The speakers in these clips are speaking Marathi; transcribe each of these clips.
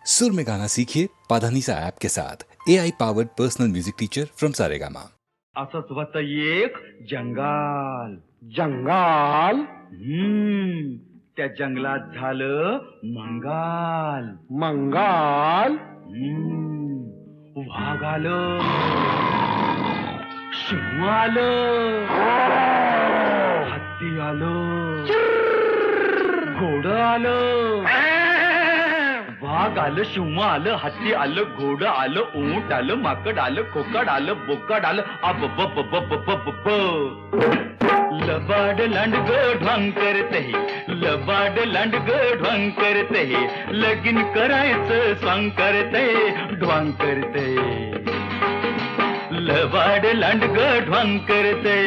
सुर में गाना सीखिए पाधानीसा ऐप के साथ AI powered personal music teacher from Saregama. असंच होत एक जंगाल. जंगाल त्या जंगलात झालं मंगाल. मंगाल वाघ आलं, सिंह आलं, हत्ती आलं, घोडं आलं. वाघ आलं, सिंह आलं, हत्ती आलं, घोडं आलं, ऊंट आलं, माकड आलं, खोकड आलं, बोकड आलं. अब बप बप बप बप लबाड लांडग ढोंग करते, लबाड लांडग ढोंग करते, लगीन करायचं स्वांग करते, ढोंग करते. लबाड लांडग ढोंग करते.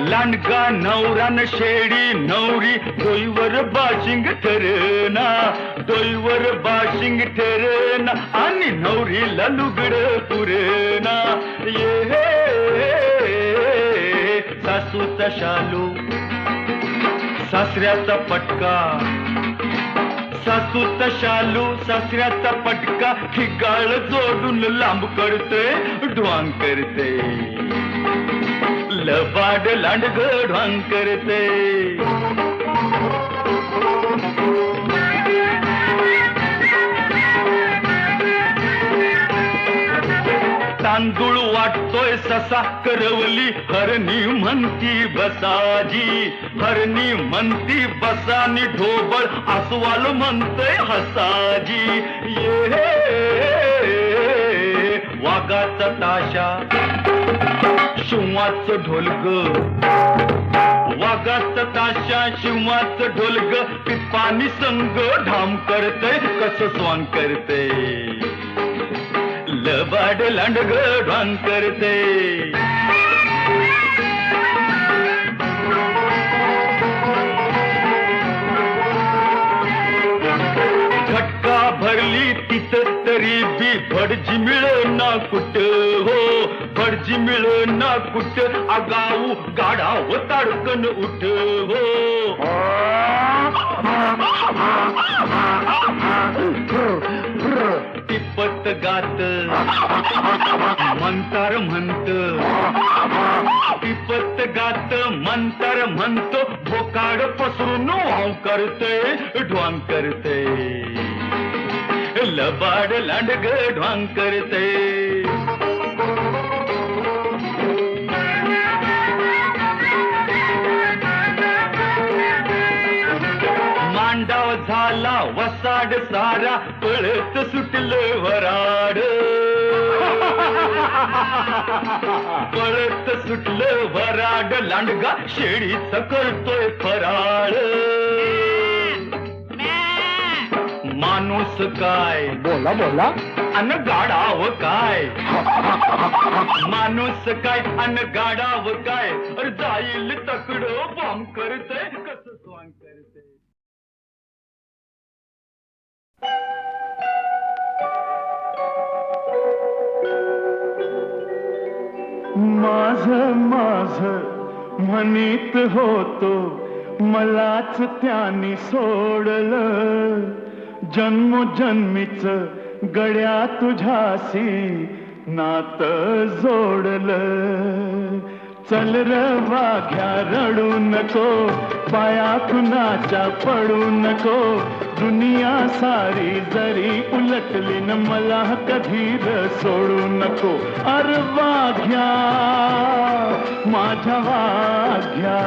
लांडगा नवरान शेडी नवरी डोईवर बाशिंग ठरेना, डोईवर बाशिंग ठरेना आणि नवरीला लुगड पुरेना. ये सासूचा शालू सासऱ्याचा पटका, सासूचा शालू सासऱ्याचा पटका, खिगाळ जोडून लांब करते, ढोंग करते. लबाड लांडग ढोंग करते. तांदूळ वाटतोय ससा करवली, हरणी म्हणती बसाजी, हरणी म्हणती बसानी, ढोबळ अस्वाल म्हणतोय हसाजी. ये वाघाचा ताशा शिवाच ढोलग, वाघाचा ताशा शिवाच ढोलग, पिपानी संग ढाम करते, कस स्वांग करते. लबाड लांडग ढोंग करते. घटका भरली तिथं तरी बी भडजी मिळना कुठ, हो भडजी मिळना कुठ, आगाऊ गाढाव ताडकन उठ, हो. टिपत गात मंतर म्हणत, टिपत गात मंतर म्हणतो, भोकाड पसरून वाव करते, ढोंग करते. लबाड लांडग ढोंग करते. मांडाव झाला वसाड सारा, पळत सुटलं वराड, पळत सुटलं वराड, लांडगा शेळीच करतोय फराळ. माणूस काय बोला बोला अन गाडाव काय, माणूस काय अन गाडाव काय, जाईल तकड बॉम्ब करते, कसं स्वांग करते. माझ माझ म्हणीत होतो, मलाच त्याने सोडलं, जन्मोजन्मीच गड्या तुझ्याशी नात जोडलं. चल र वाघ्या रडू नको, पाया कुणाच्या पडू नको, दुनिया सारी जरी उलटली न मला कधी र सोडू नको. अर वाघ्या माझ्या वाघ्या.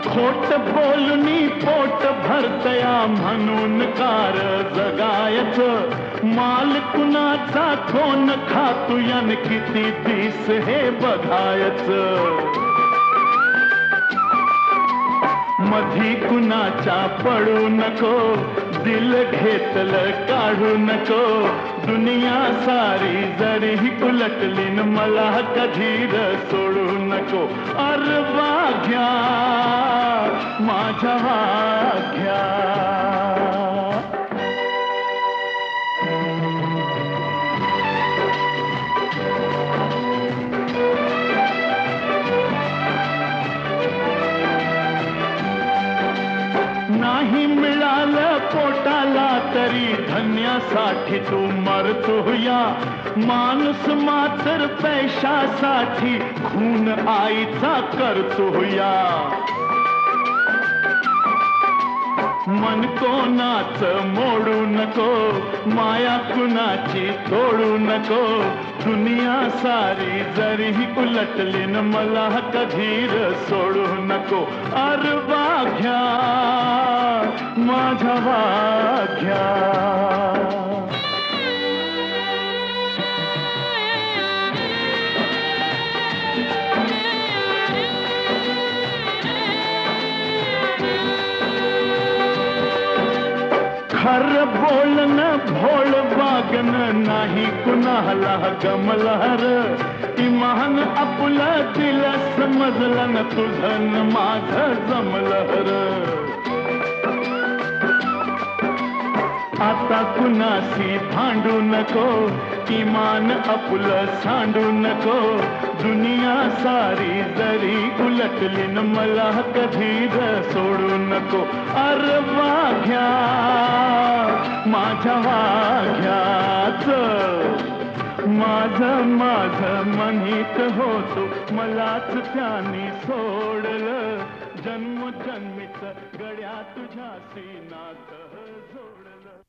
खोट बोलूनी पोट भरतया म्हणून कार जगायचं, माल कुणाचा कोण खातू यान किती दिस हे बघायचं. मधी कुणाच्या पडू नको, दिल घेतलं काढू नको, दुनिया सारी जरी उलटली न मला कधी र सोडू नको. अर वाघ्या माझ्या वाघ्या. नाही मिळालं पोटाला तरी धन्यासाठी तू मरतो या. माणूस मात्र पैशासाठी खून आईचा करतो या. मन कोणाच मोडू नको, माया कुणाची तोडू नको. दुनिया सारी जरीही उलटली न मला कधीर सोडू नको. अर वाघ्या माझ्या वाघ्या. खर बोलणं भोळ वागणं नाही कुणाला गमलहर. इमान आपलं दिल समजलं न तुझं न माझं जमलहर. आता कुणाशी भांडू नको, इमान आपलं सांडू नको. दुनिया सारी जरी उलटली न मला कधीच सोडू नको. अर वाघ्या माझ्या वाघ्याच. माझं माझं म्हणीत होतो, मलाच त्याने सोडलं. जन्मजन्मीच गड्या तुझ्याशी नातं जोडलं.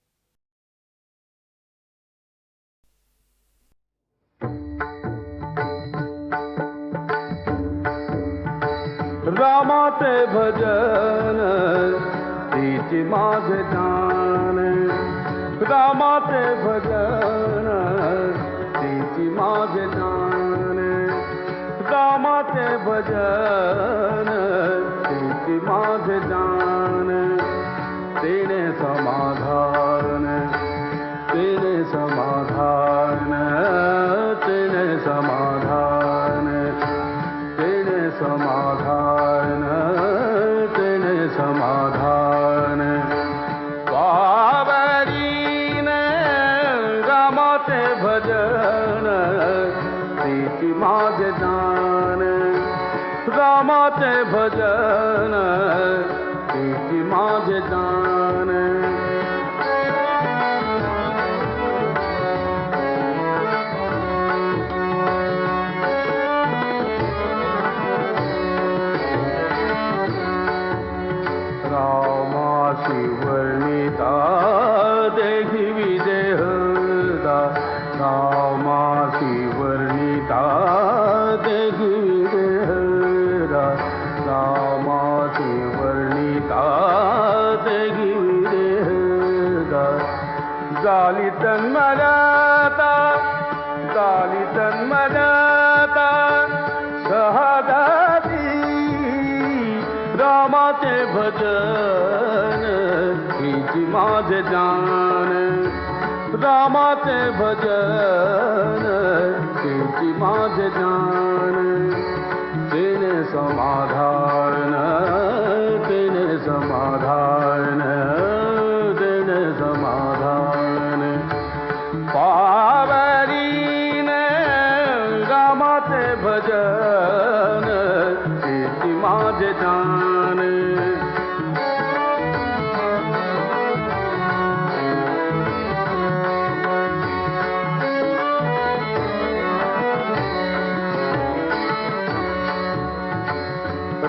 रामाचे भजन तिची माझे जान. रामाचे भजन तिची माझे जान. रामाचे भजन तिची माझे जान. तिने समाधान तिने समाधान तिने समाधान तिने समाधान तिने समाधान. बाबरीने रामाचे भजन तिची माझे जान. रामाचे भजन तिची माझे जान. रामाशी वर्णिता देही विदेहदा. रामाशी वर्णिता देही विदेहदा. रामाशी वर्णिता देही विदेहदा. झाली तन्मयता झाली तन्मयता शहादाती. रामाचे भजन हिची माझे जान. रामाचे भजन हिची माझे जान. तिने समाधान तिने समाधान तिने समाधान. पावरीने रामाचे भजन हिची माझे जान.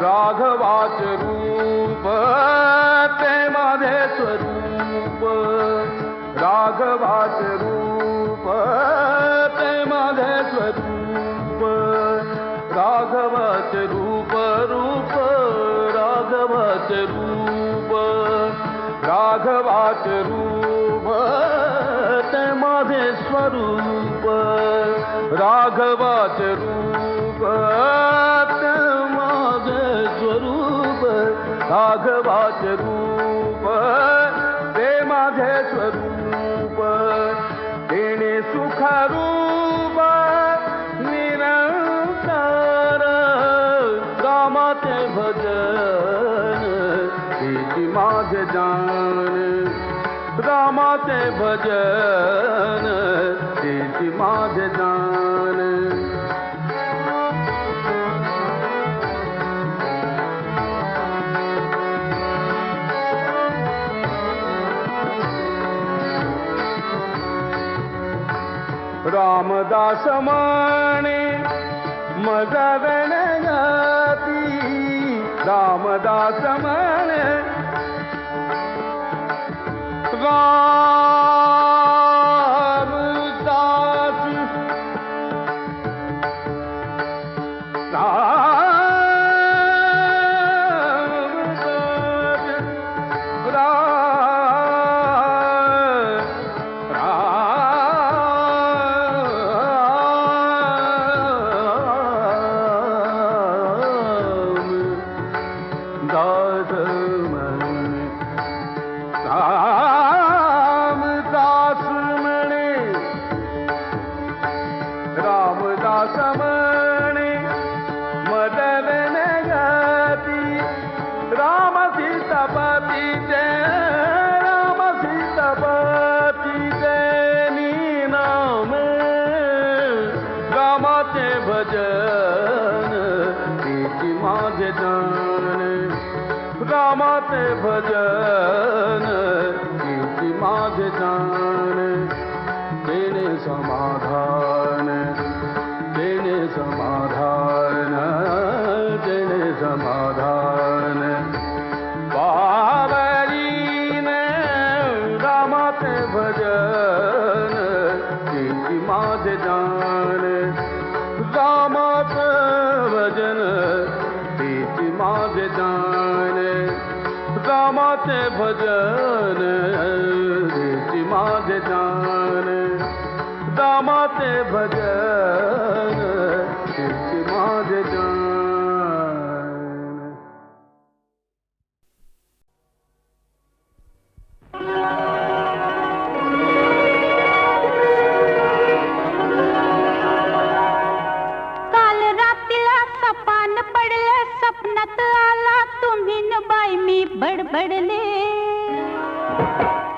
राघवाचे रूप ते माझे स्वरूप. राघवाचे रूप ते माझे स्वरूप. राघवाचे रूप रूप राघवाचे रूप. राघवाचे रूप ते माझे स्वरूप. राघवाचे रूप ते माझे स्वरूप. राघवाचे रूप ते माझे स्वरूप. तेने सुखरूप निरंतर. रामाचे भजन तिची माझे जान रामाचे भजन तिची माझे जान रामदास म्हणे मज गणगती रामदास म्हणे रामदास म्हणे मदन गती राम सीतापती नाम रामाचे भजन तिची माझे जान रामाचे भजन तिची माझे जान देणे समाधान देणे समाधान देणे समाधान पावरीन रामाचे भजन तिची माझे जान रामाचे भजन तिची माझे जान रामाचे भजन तिची माझे जान रामाचे भजन तिची माझे जान काल रात्रीला सपान पडलं स्वप्नात आला तुम्ही न बाई मी बडबडले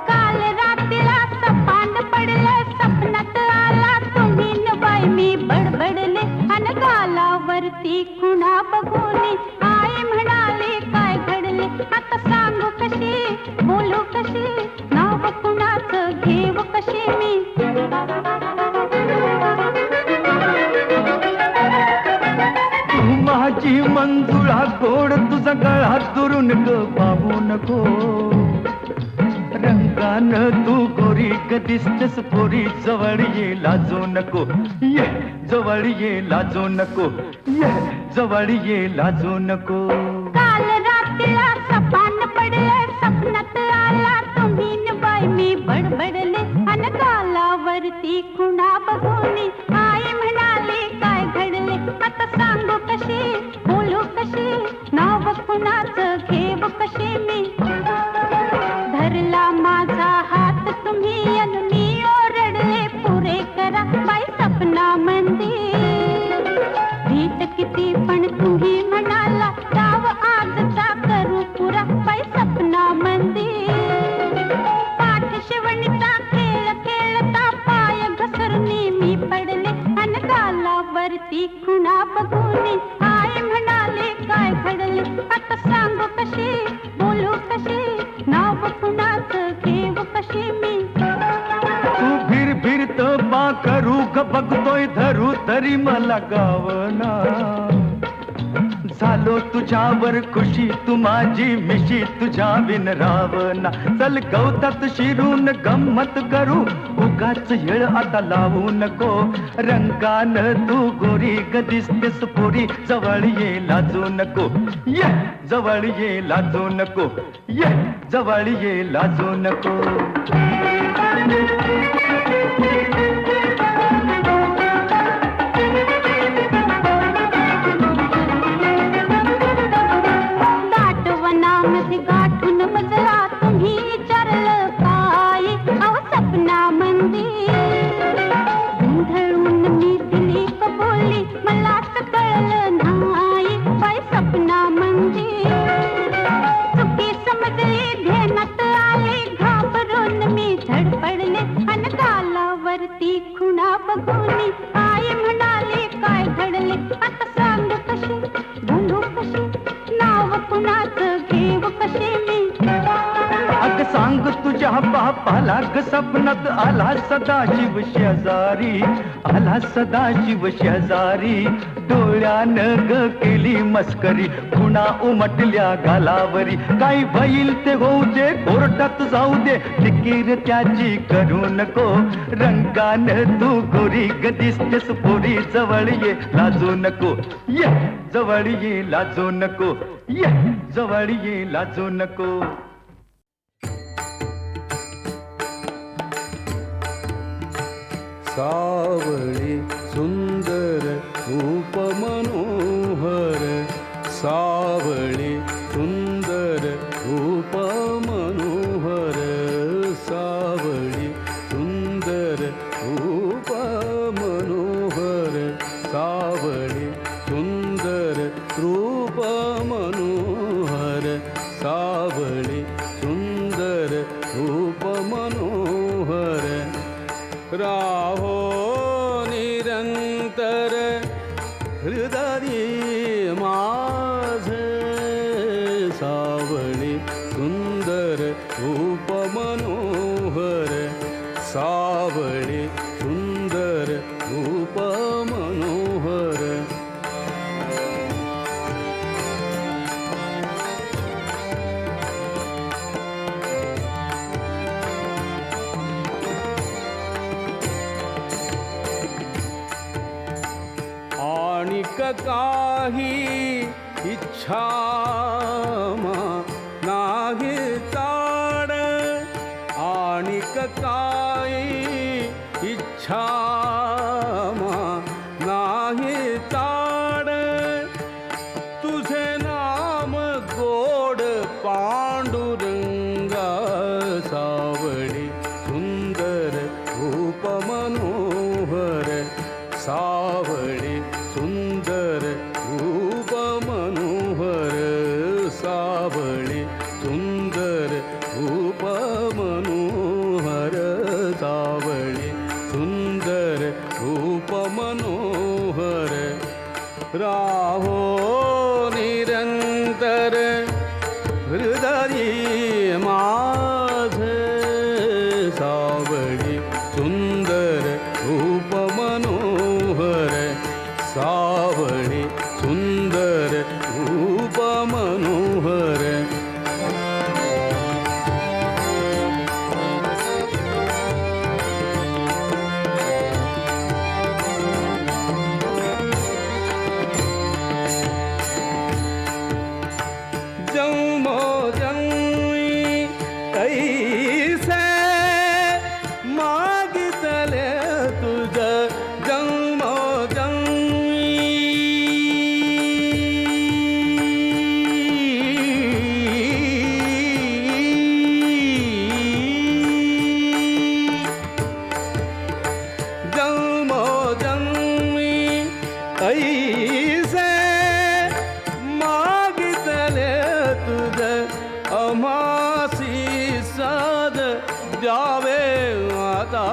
काल रात्रीला सपान पडलं स्वप्नात आला तुम्ही न बाई मी बडबडले अन गालावरती खुणा बघून आई म्हणाली काय घडले आता सांगू कशी बोलू कशी नाव कुणाचं घेऊ कशी मी माझी मंजुळा गोड तुझा गळा दुरून ग पाहू नको रंगान तू गोरी ग दिसतेस पोरी जवळ ये लाजू नको ये जवळ ये लाजू नको ये जवळ ये लाजू नको काल रात्रीला सपान पडलं स्वप्नात आला तुम्ही न बाई मी बडबडले अन गालावरती खुणा बघून आई म्हणाली काय घडले आता सांगू कशी बोलू कशी नाव कुणाचं घेऊ कशी मी धरला माझा हात तुम्ही अन मी ओरडले पुरे करा बाई सपना मंदिर भीत किती पण तुम्ही म्हणाला डाव आजचा करू पुरा बाई सपना मंदिर पाठ शिवणीचा खेळ खेळता पाय घसरणी मी पडले अन गालावरती खुणा बघून आई म्हणाले काय घडले आता सांगू कशी बोलू कशी नाव कुणाचं घेऊ कशी मी तू फिर फिरत बा करू ग बघतोय धरू तरी मला गावना झालो तुझ्यावर खुशी तू माझी मिशी तुझ्या बिन रावना चल गवतात शिरून गंमत करू उगाच येळ आता लावू नको रंगान तू गोरी ग दिसतेस पोरी जवळ ये लाजू नको ये जवळ ये लाजू नको ये जवळ ये लाजू नको दाटवनामध्ये गाठून मजला तुम्ही विचारलं काय अहो सपना मंदिर गोंधळून मी दिली कबोली मलाच कळलं नाही बाई सपना मंदिर चुकी समजली मनात घेव कसे मी अग सांग तुझ्या बापाला ग सपनात आला सदाशिव शेजारी, आला सदाशिव शेजारी. डोळ्यानं ग केली मस्करी, खुणा उमटल्या गालावरी. काही भईल ते होऊ दे, कोर्टात जाऊ दे, फिकीर त्याची करू नको. रंगानं तू गोरी ग दिसतेस पोरी, जवळ ये लाजू नको. ये जवळ ये लाजू नको, ये जवळ ये लाजू नको. सावळी सुंदर रूप मनोहर, सावळी सुंदर रूप मनोहर, सावळी सुंदर रूप मनोहर, सावळी सुंदर रूप मनोहर, सावळी सुंदर रूप मनोहर. राहो निरंतर हृदय माझे, सावळी सुंदर रूप मनोहर, सावळी सुंदर रूप मनोहर. आणिक काही इच्छा नाही ताड, आणिक काही इच्छा नाही ताड. तुझे नाम गोड पांडुरंगा, सावळी सुंदर रूप मनोहर, सावळी सुंदर रूप मनोहर, सावळी सुंदर रूप मनोहर, सावळी सुंदर रूप मनोहर. राहो निरंतर हृदय माझे, सावळी सुंदर रूप मनोहर, सावळी सुंदर रूप मनोहर. जन्मो जन्मी कैसे मागितले तुझ, जन्मो जन्मो जन्मी ऐसे मागितले तुझ, अमासी साध द्यावे आता.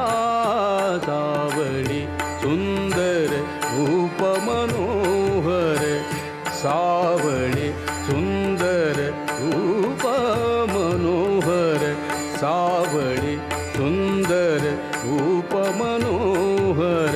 सावळी सुंदर रूप मनोहर, सावळी सुंदर रूप मनोहर, सावळी सुंदर रूप मनोहर.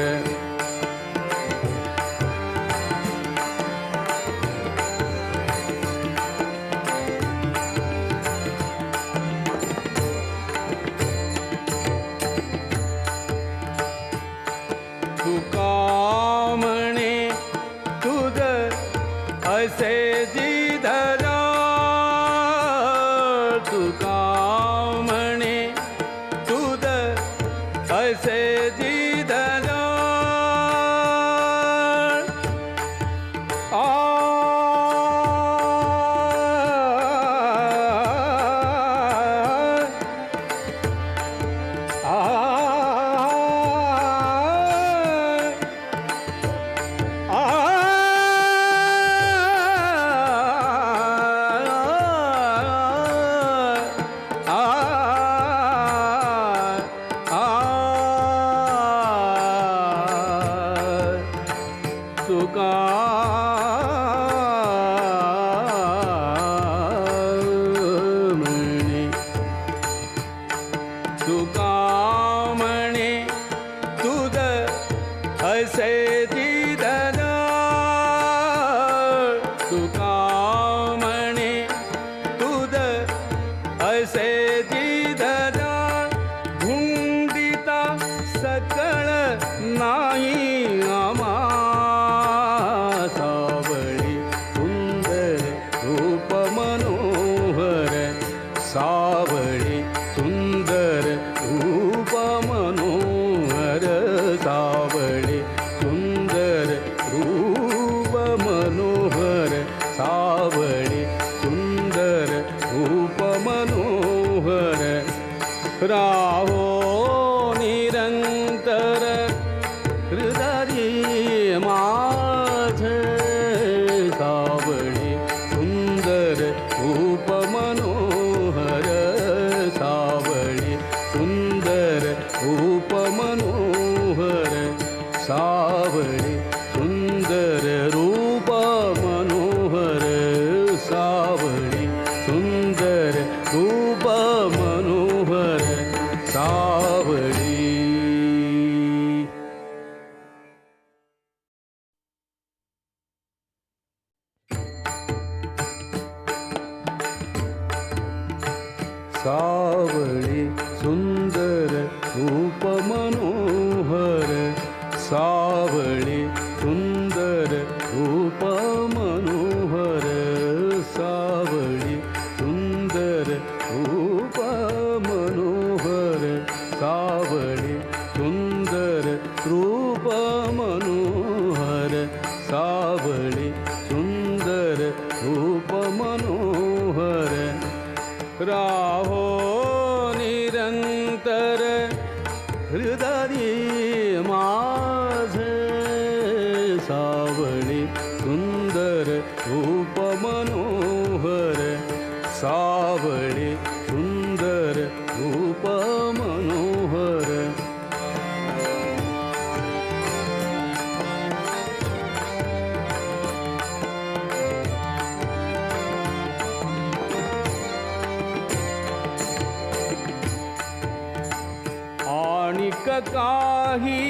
सावळी सुंदर रूप मनोहर सावळी सुंदर रूप मनोहर सावळी सुंदर रूप मनोहर राहो निरंतर हृदय माझ सावळी सुंदर रूप मनोहर सावळी सुंदर रूप मनोहर सावळी सुंदर रूप मनोहर सावळी सुंदर रूप मनोहर सावळी. सावळी सुंदर रूप मनोहर सावळी सुंदर रूप मनोहर सावळी सुंदर रूप मनोहर सावळी सुंदर रूप मनोहर सावळी सुंदर रूप मनोहर राहो निरंतर हृदय माझ सावळी सुंदर रूप मनोहर सावळी सुंदर रूप मनोहर. आणिक काही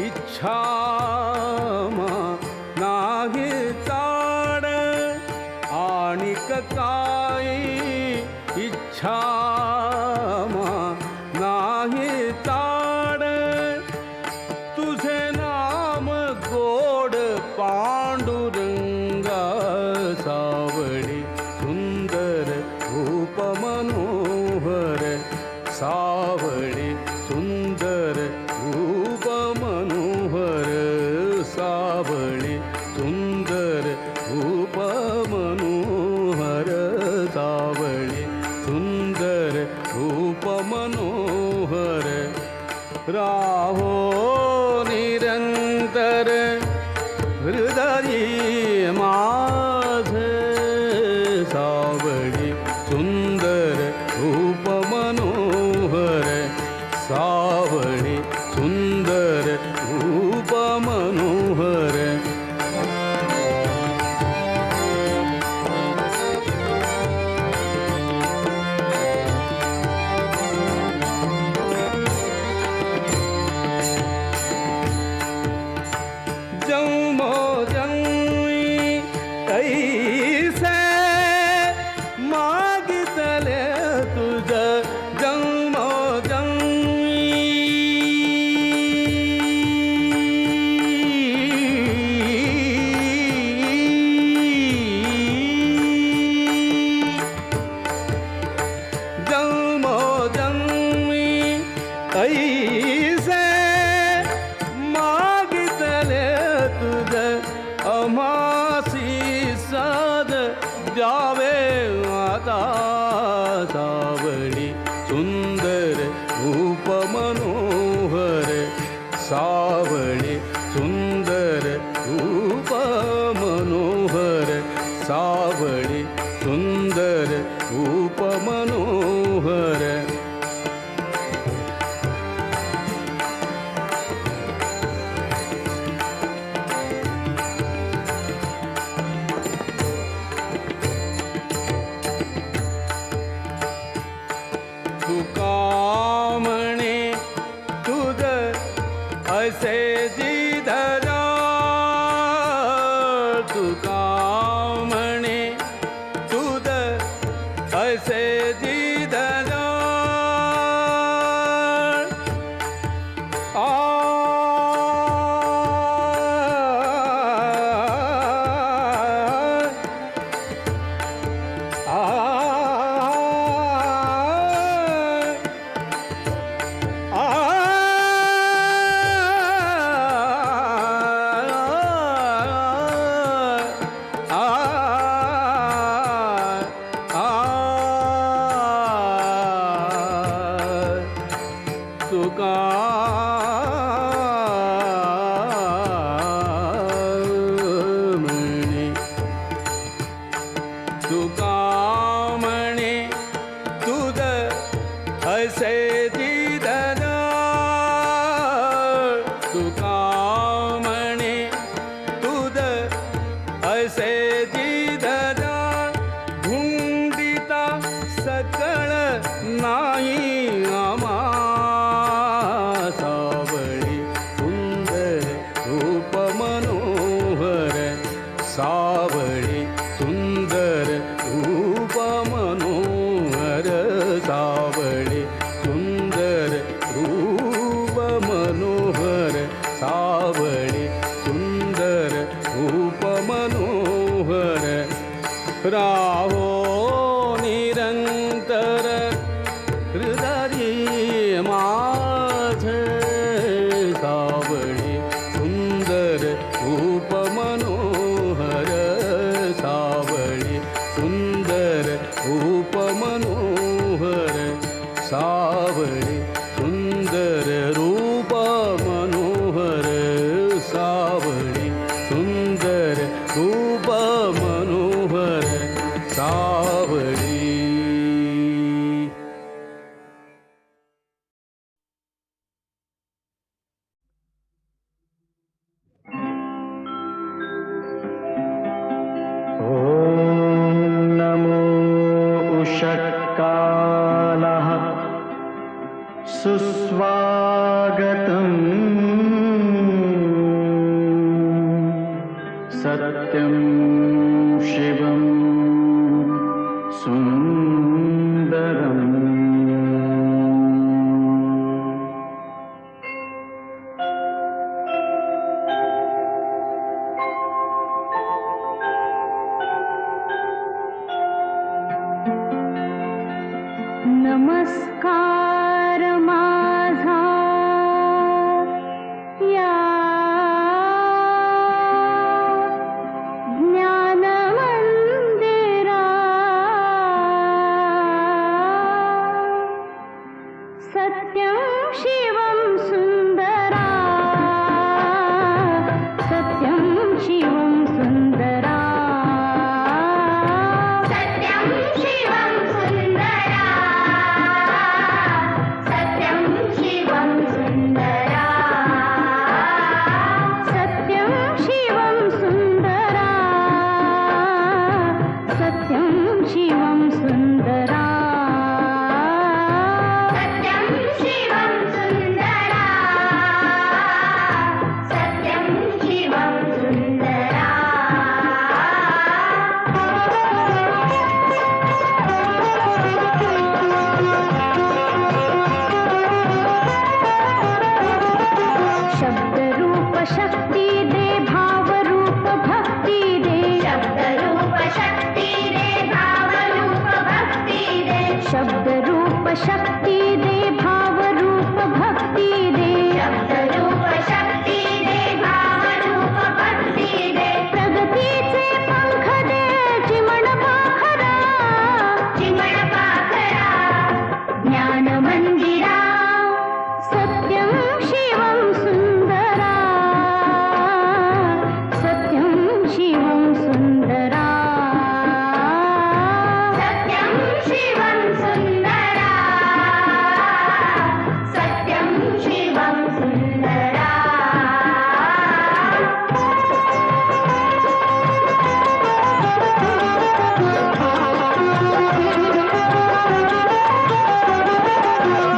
इच्छा नाही ताड आणिक काही इच्छा नाही ताड तुझे नाम गोड पांडुरंगा सावळी सुंदर रूप मनोहर सावळी सुंदर रूप मनोहर सावळी सुंदर रूप मनोहर सावळी सुंदर रूप मनोहर राहो निरंतर हृदय माझ सावळी सुंदर रूप मनोहर सावळी सुंदर रूप मनोहर. जन्मो जन्मी ऐसे मागितले तुझ जन्मो जन्मी ऐसे मागितले तुझ अमासी साध द्यावे आता सावळी सुंदर रूप मनोहर सावळी सुंदर रूप मनोहर सावळी सुंदर रूप मनोहर. तुका म्हणे तुझ असे जिधरा तुका म्हणे तुझ असे जिधरा तुका म्हणे तुझ असे दिदन तुका म्हणे तुझ असे दिदन धुंदिता सकळ नाही आमा सावळी सुंदर रूप मनोहर सावळी सुंदर रूप मनोहर सावळी सुंदर रूप मनोहर सावळी सुंदर रूप मनोहर राहो निरंतर हृदय माझ सावळी सुंदर रूप मनोहर सावळी सुंदर रूप मनोहर सावळी सुंदर रूप मनोहर सावळी सुंदर रूप मनोहर सावळी. ॐ नमो उषत्कालः सुस्वागतम् सत्यं शिवं सुन्दरम् नमस्कार माझा या ज्ञान मंदिरा सत्यं शिवं सुंदरा सत्यं शिवं सुंदरा सत्यं शिवं सुंदरा सत्यं शिवं सुंदरा सत्यं शिवं सुंदरा सत्यं शिवं सुंदरा सत्यं शिवं सुंदरा सत्यं शिवं सुंदरा शब्द रूप शक्ती दे भाव रूप भक्ती दे शब्द रूप शक्ती दे भाव रूप भक्ती दे शब्द रूप शक्ती दे भाव रूप भक्ती दे शब्द रूप शक्ती दे भाव रूप भक्ती दे प्रगतीचे पंख दे चिमण पाखरा ज्ञान मंदिरा सत्यं शिवं सुंदरा सत्यं शिवं सुंदरा सत्यं शिवं सुंदरा सत्यं शिवं सुंदरा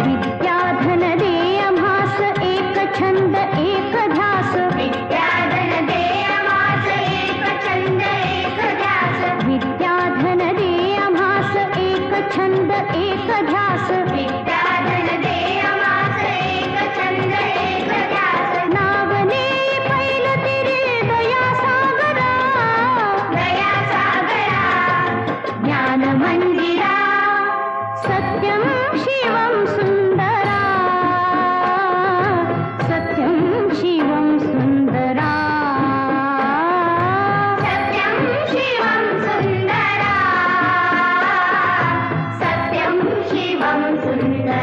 विद्याधन दे आम्हास एक छंद एक ध्यास विद्याधन दे आम्हास एक छंद एक ध्यास विद्याधन दे आम्हास एक छंद एक ध्यास विद्याधन दे आम्हास एक छंद एक ध्यास नावने पैल तिरे दया सागरा ज्ञान मंदिरा सत्यं शिवं सुंदरा सत्यं शिवं सुंदरा सत्यं शिवं सुंदरा सत्यं शिवं सुंदरा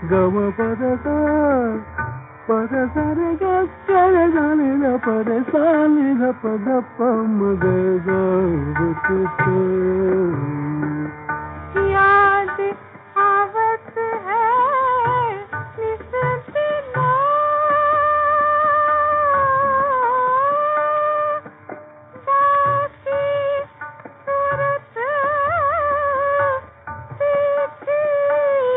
गम पद सा पद सा रे ग रे गा रे ग पद सा नि ध पद प म ग ग याद आवत है निस दिना बाकी सूरत देखी नैन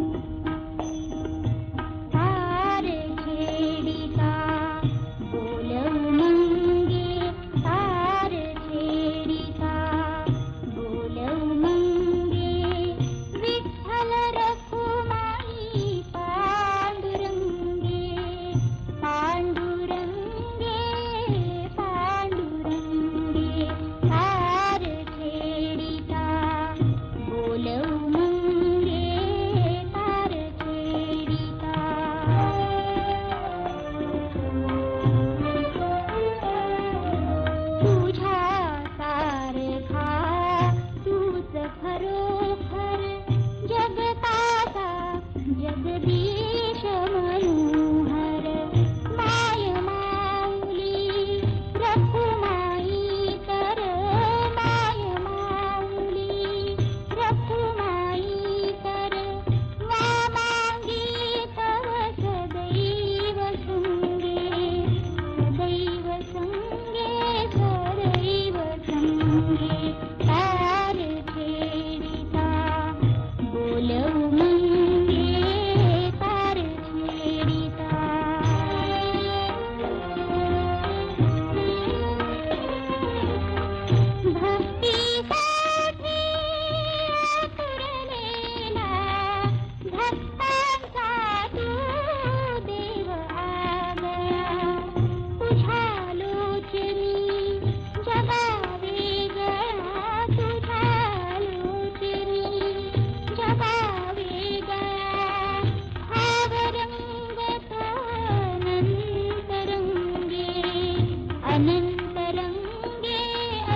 आप तार छेडिका बोलऊ मंगे तार छेडिका बोलऊ मंगे विठ्ठल रखुमाई पांडुरंगे पांडुरंगे पांडुरंगे तार छेडिका बोलऊ मंगे तार छेडिका तुझ्या सारखा तूच खरोखर जगताचा जगदीश मनोहर माय माऊली रखुमाई कर माय माऊली रखुमाई कर वा मागी तव सदैव संगे सदैव संगे सदैव संगे तार छेडिका बोलऊ मंगे तार छेडिका भक्तीसाठी आतुरलेला भक्तांचा तू देव आगया तुझ्या लोचनी जगावे गया तुझ्या लोचनी जगावे गया भाव रंग तो अनंत रंगे अनंत रंगे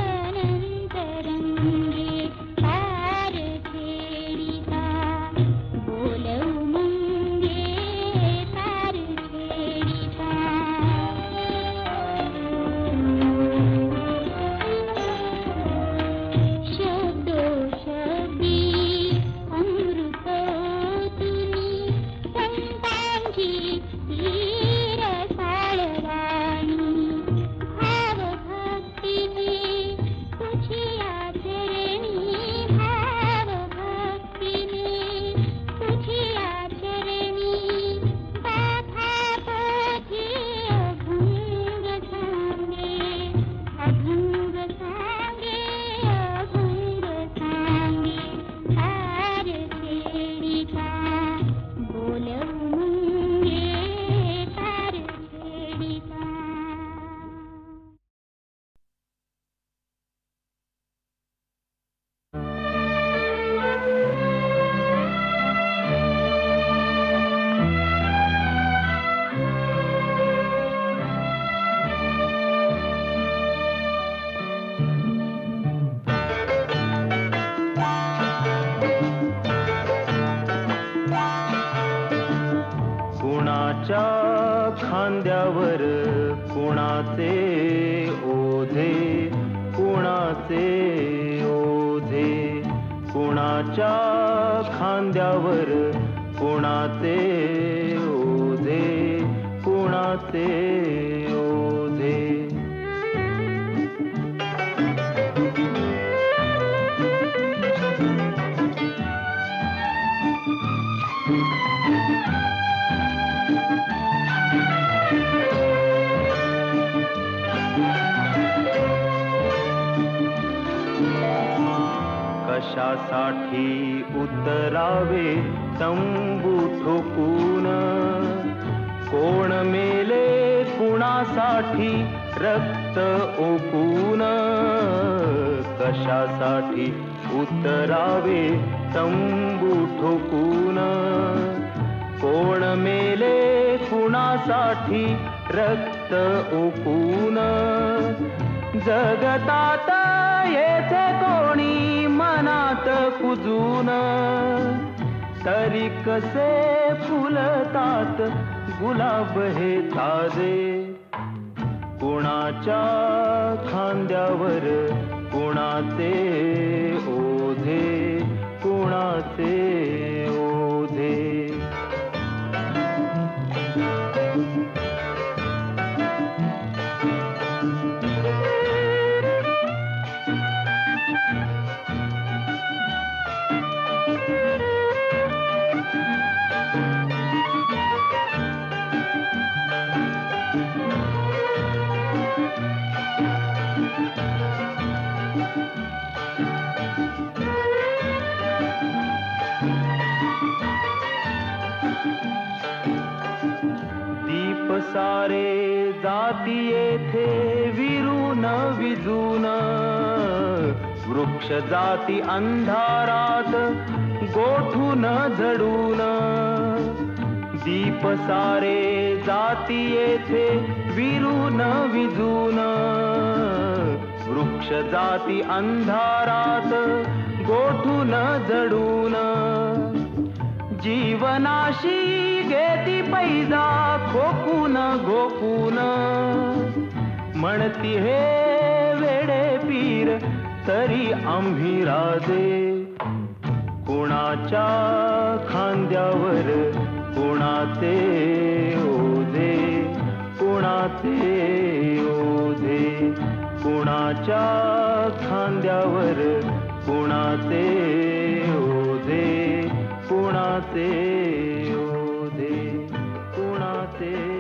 अनंत रंगे तार छेडिका बोलऊ मंगे तार छेडिका शब्दो शब्दी अमृत तुनी संतांची तीर साळवाणी भाव भक्तीची तुझी आचरणी भाव भक्तीने तुझी आचरणी गाथा पोथी अभंग सांगे अभंग सांगे अभंग सांगे तार छेडिका बोलऊ मंगे तार छेडिका कुणाच्या खांद्यावर कुणाचे ओझे कुणाचे ओझे कुणाच्या खांद्यावर कुणाचे ओझे कुणाचे ओझे कशासाठी उतरावे तंबू ठोकून रक्त ओकून कशासाठी उतरावे तंबू ठोकून कोण मेले कुणासाठी रक्त ओकून जगतात येथे कोणी मनात कुजून तरी कसे फुलतात गुलाब हे ताजे कुणाच्या खांद्यावर कुणाचे ओझे कुणाचे ओझे दीप सारे जाती येथे विरून विजून वृक्ष जाती अंधारात गोठून झडून दीप सारे जाती येथे विरून विजून वृक्ष जाती अंधारात गोठून झडून जीवनाशी घेती पैजा खोकून घोकून म्हणती हे वेडे पीर तरी आम्ही राजे कुणाच्या खांद्यावर कुणाचे ओझे कुणाचे ओझे कुणाच्या खांद्यावर कुणाचे ओझे कुणाचे ओझे कुणाचे